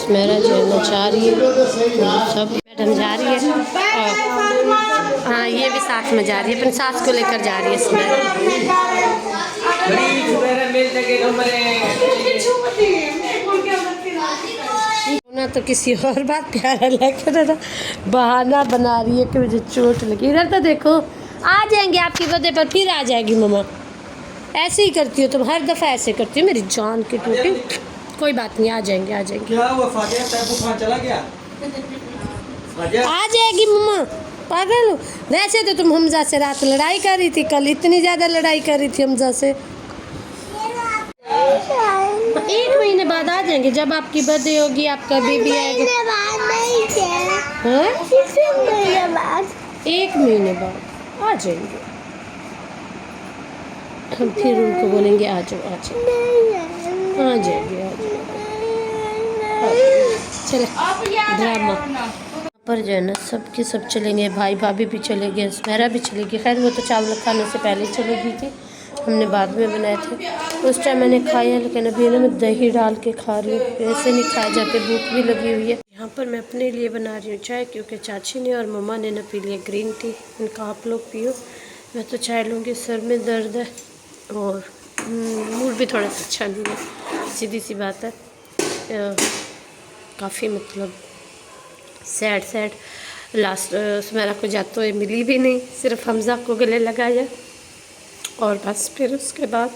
सुमेरा जो है ना जा रही है, सब मैडम जा रही है और हाँ ये भी साथ में जा रही है, अपनी सास को लेकर जा रही है सुमेरा। ना तो किसी और बात प्यारा लेकर ना बहाना बना रही है कि मुझे चोट लगी। इधर तो देखो, आ जाएंगे आपकी बर्थडे पर, फिर आ जाएगी मम्मा। ऐसे ही करती हो तुम, हर दफ़ा ऐसे करती हो मेरी जान की टूटी। कोई बात नहीं, आ जाएंगे आ जाएंगे। चला गया? आ जाएगी मम्मा, पागल हो। वैसे तो तुम हमजा से रात लड़ाई कर रही थी, कल इतनी ज़्यादा लड़ाई कर रही थी हमजा से। 1 महीने बाद आ जाएंगे, जब आपकी बर्थडे होगी, आपका बेबी आएगा। 1 महीने बाद आ जाएंगे हम, फिर उनको बोलेंगे आ जाओ आ जाओ, आ जाएंगे आ जाओ। चले ड्रामा पर जो है ना सबके सब चलेंगे, भाई भाभी भी चले गए, सुमेरा भी चली गई। खैर वो तो चावल खाने से पहले चली गई थी, हमने बाद में बनाए थे। उस टाइम मैंने खाया, लेकिन अभी ना मैं दही डाल के खा रही हूँ, ऐसे नहीं खाए जाते, भूख भी लगी हुई है। यहाँ पर मैं अपने लिए बना रही हूँ चाय, क्योंकि चाची ने और मम्मा ने ना पी लिया ग्रीन टी। इनका आप लोग पियो, मैं तो चाय लूँगी। सर में दर्द है और मूड भी थोड़ा सा अच्छा नहीं है, सीधी सी बात है। काफ़ी मतलब सैड लास्ट सुमेरा को जाते हुए मिली भी नहीं, सिर्फ हमजा को गले लगाया और बस। फिर उसके बाद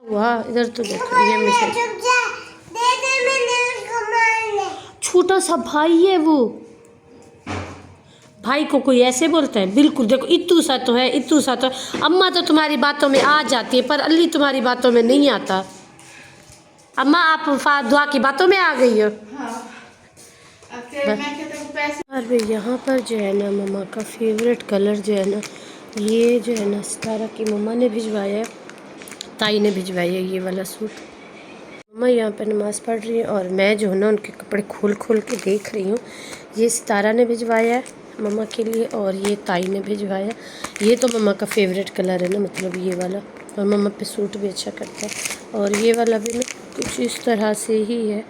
वाह, इधर तो देखो ये मैसेज, छोटा सा भाई है वो। भाई को कोई ऐसे बोलता है? बिल्कुल देखो, इतू सा तो है, इतू सा तो है। अम्मा तो तुम्हारी बातों में आ जाती है, पर अल्ली तुम्हारी बातों में नहीं आता। अम्मा आप दुआ की बातों में आ गई हो। अरे यहाँ पर जो है ना मम्मा का फेवरेट कलर जो है ना, ये जो है ना सितारा की मम्मा ने भिजवाया है, ताई ने भिजवाया है ये वाला सूट। मम्मा यहाँ पर नमाज़ पढ़ रही है और मैं जो है ना उनके कपड़े खोल खोल के देख रही हूँ। ये सितारा ने भिजवाया है मम्मा के लिए और ये ताई ने भिजवाया। ये तो मम्मा का फेवरेट कलर है ना, मतलब ये वाला, और मम्मा पे सूट भी अच्छा करता है। और ये वाला भी ना कुछ इस तरह से ही है।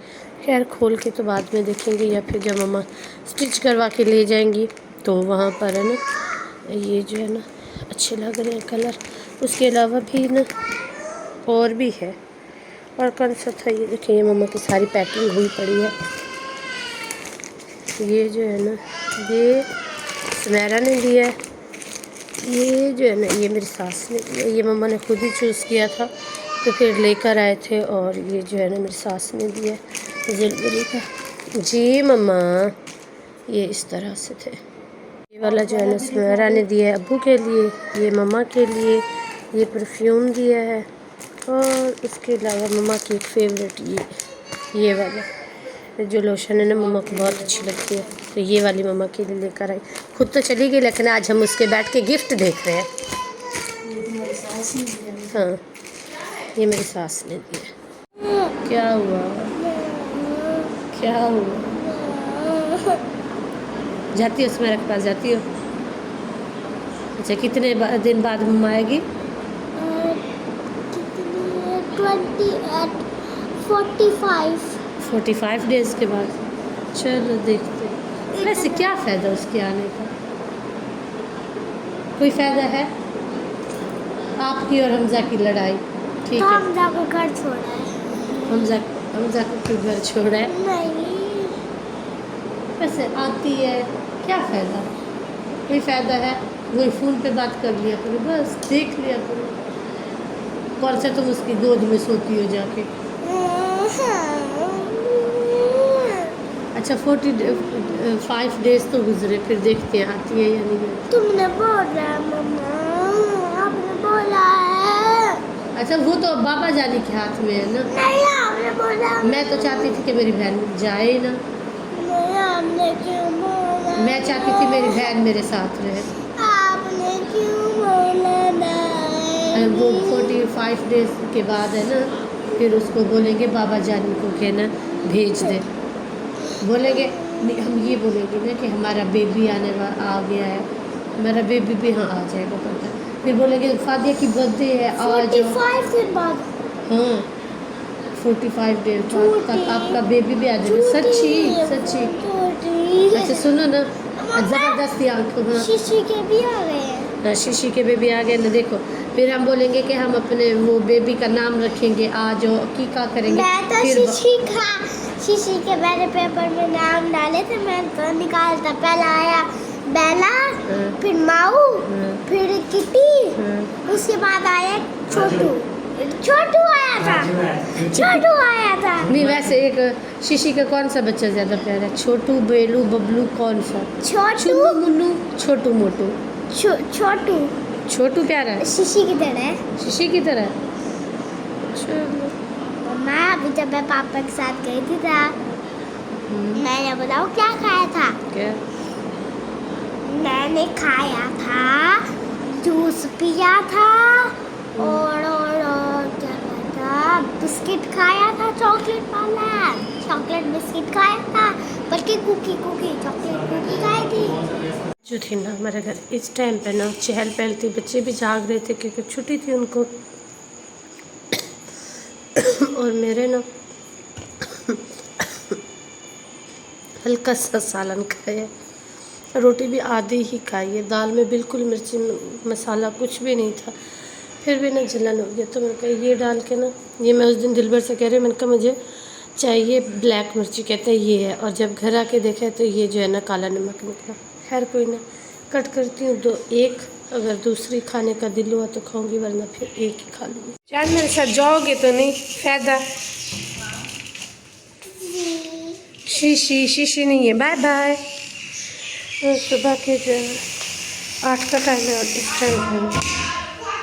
खैर खोल के तो बाद में देखेंगे, या फिर जब मम्मा स्टिच करवा के ले जाएंगी तो वहाँ पर है ना। ये जो है ना अच्छे लग रहे हैं कलर। उसके अलावा भी ना और भी है, और कौन सा था ये देखिए, ये मम्मा की सारी पैकिंग हुई पड़ी है। ये जो है ना ये सुमेरा ने दिया है, ये जो है ना ये मेरी सास ने दिया, ये मम्मा ने खुद ही चूज़ किया था तो फिर लेकर आए थे। और ये जो है ना मेरी सास ने दिया जलबरी का। जी मम्मा, ये इस तरह से थे। ये वाला जो है ना सुमेरा ने दिया है अब्बू के लिए, ये मम्मा के लिए ये परफ्यूम दिया है। और उसके अलावा मम्मा की एक फेवरेट ये वाला जो लोशन है ना मम्मा को बहुत अच्छी लगती है, तो ये वाली मम्मा के लिए लेकर आई। खुद तो चली गई, लेकिन आज हम उसके बैठ के गिफ्ट देख रहे हैं। हाँ ये मेरी सास ने दिया। क्या हुआ क्या हुआ? जाती हो सुमेरा के पास जाती हो? अच्छा कितने दिन बाद मम्मा आएगी? 45 डेज़ के बाद। चलो देखते हैं। वैसे क्या फ़ायदा उसके आने का? कोई फ़ायदा है? आपकी और हमजा की लड़ाई, ठीक है। हमजा को घर छोड़ा है। हमजा को क्यों घर छोड़ा है? नहीं, वैसे आती है, क्या फ़ायदा? कोई फ़ायदा है? वही फ़ोन पे बात कर लिया करो, बस देख लिया करो। कौन सा तुम उसकी गोद में सोती हो जाके? अच्छा 45 डेज़ तो गुजरे, फिर देखते हैं आती है या नहीं। तुमने बोला मम्मा, आपने बोला है। अच्छा वो तो बाबा जानी के हाथ में है ना। नहीं आपने बोला। मैं तो चाहती थी कि मेरी बहन जाए ना। नहीं आपने क्यों बोला? मैं चाहती थी मेरी बहन मेरे साथ रहे। आपने क्यों बोला नहीं? वो 45 डेज़ के बाद है ना, फिर उसको बोलेंगे बाबा जानी को कहना भेज दे। बोलेंगे हम ये बोलेंगे ना कि हमारा बेबी आ गया है, हमारा बेबी भी हाँ आ जाएगा पता। फिर बोलेंगे फादिया की बर्थडे है आज। 45 के बाद। हाँ 45 डेज बाद तक आपका बेबी भी आ जाएगा। सच्ची सच्ची। अच्छा सुनो ना, ज़बरदस्ती आंखों में शीशी के भी आ गए हैं। शीशी के बेबी आ गए ना। देखो फिर हम बोलेंगे कि हम अपने वो बेबी का नाम रखेंगे आज, और की क्या करेंगे। मैं तो फिर शीशी के मैंने पेपर में नाम डाले थे, मैं तो निकालता। पहला आया बेला, फिर माऊ, फिर किटी, उसके बाद आया छोटू। छोटू आया था। नहीं, वैसे एक शीशी का कौन सा बच्चा ज़्यादा प्यारा है? छोटू, बेलू, बबलू, कौन सा? छोटू मुन्नू, छोटू मोटू। छोटू छोटू प्यारा है, शीशी की तरह है। शीशी की तरह। चलो मम्मा अभी जब मैं पापा के साथ गई थी था, मैंने बताओ क्या खाया था? क्या? मैंने खाया था, जूस पिया था, और क्या खाया था? बिस्किट खाया था, चॉकलेट वाला चॉकलेट बिस्किट खाया था, बल्कि कुकी चॉकलेट कुकी खाई थी। जो थी ना हमारे घर इस टाइम पे ना चहल पहल थी, बच्चे भी जाग रहे थे क्योंकि छुट्टी थी उनको। और मेरे ना हल्का सा सालन खाया, रोटी भी आधी ही खाई है, दाल में बिल्कुल मिर्ची मसाला कुछ भी नहीं था, फिर भी ना जलन हो गया। तो मैंने कहा ये डाल के ना, ये मैं उस दिन दिलबर से कह रही, मैंने कहा मुझे चाहिए ब्लैक मिर्ची, कहते हैं ये है, और जब घर आके देखा तो ये जो है ना काला नमक निकला। खैर कोई ना, कट करती हूँ दो, एक अगर दूसरी खाने का दिल हुआ तो खाऊंगी, वरना फिर एक ही खा लूँगी। चार मेरे साथ जाओगे तो नहीं फायदा। शीशी नहीं है, बाय बाय। सुबह के जो 8 का टाइम है और इस टाइम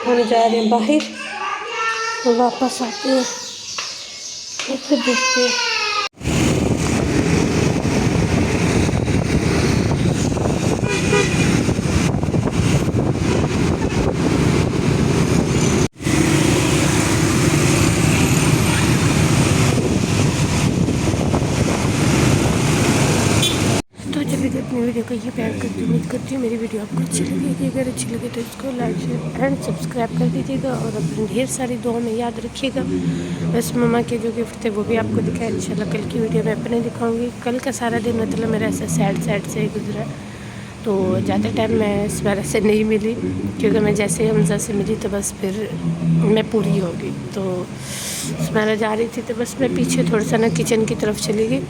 हम जा रहे हैं बाहर, तो वापस आते हैं और फिर देखते हैं। अपनी वीडियो को ये प्यार करती हूँ, उम्मीद करती हूँ मेरी वीडियो आपको अच्छी लगेगी। अगर अच्छी लगे तो इसको लाइक शेयर एंड सब्सक्राइब कर दीजिएगा, और अपनी ढेर सारी दुआ में याद रखिएगा। बस मम्मा के जो गिफ्ट थे वो भी आपको दिखाए, इंशाल्लाह कल की वीडियो में अपने दिखाऊंगी। कल का सारा दिन मतलब मेरा ऐसा सैड से ही गुजरा, तो ज़्यादा टाइम मैं सुबह से नहीं मिली, क्योंकि मैं जैसे ही हमजा से मिली तो बस फिर मैं पूरी हो गई। तो सुबह जा रही थी तो बस मैं पीछे थोड़ा सा ना किचन की तरफ चली गई,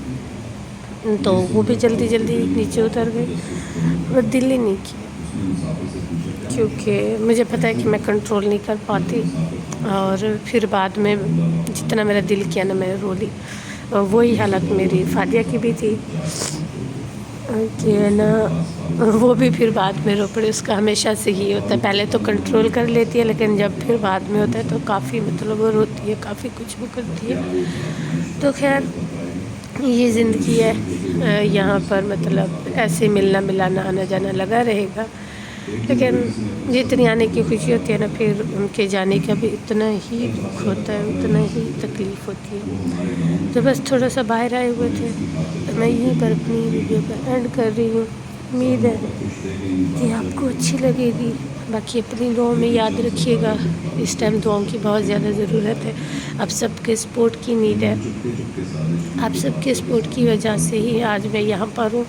तो वो भी जल्दी नीचे उतर गई, और दिल ही नहीं किया, क्योंकि मुझे पता है कि मैं कंट्रोल नहीं कर पाती। और फिर बाद में जितना मेरा दिल किया ना मैं रो ली, और वही हालत मेरी फादिया की भी थी कि ना, वो भी फिर बाद में रो पड़ी। उसका हमेशा से ही होता है, पहले तो कंट्रोल कर लेती है, लेकिन जब फिर बाद में होता है तो काफ़ी मतलब वो रोती है, काफ़ी कुछ वो करती है। तो खैर ये ज़िंदगी है, यहाँ पर मतलब ऐसे मिलना मिलाना आना जाना लगा रहेगा, लेकिन जितनी आने की खुशी होती है ना, फिर उनके जाने का भी इतना ही दुख होता है, उतना ही तकलीफ़ होती है। तो बस थोड़ा सा बाहर आए हुए थे, तो मैं यहीं पर अपनी वीडियो का एंड कर रही हूँ। उम्मीद है कि आपको अच्छी लगेगी। बाकी अपनी दुआओं में याद रखिएगा, इस टाइम दुआओं की बहुत ज़्यादा ज़रूरत है। आप सबके सपोर्ट की नीड है, आप सबके सपोर्ट की वजह से ही आज मैं यहाँ पर हूँ,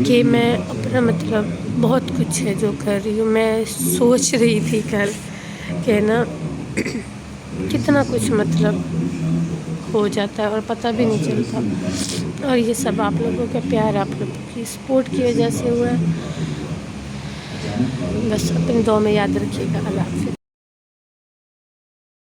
कि मैं अपना मतलब बहुत कुछ है जो कर रही हूँ। मैं सोच रही थी कल कि ना कितना कुछ मतलब हो जाता है और पता भी नहीं चलता, और ये सब आप लोगों का प्यार, आप लोगों की सपोर्ट की वजह से हुआ है। बस अपनी दुआ में याद रखिएगा। अल्लाह हाफ़िज़।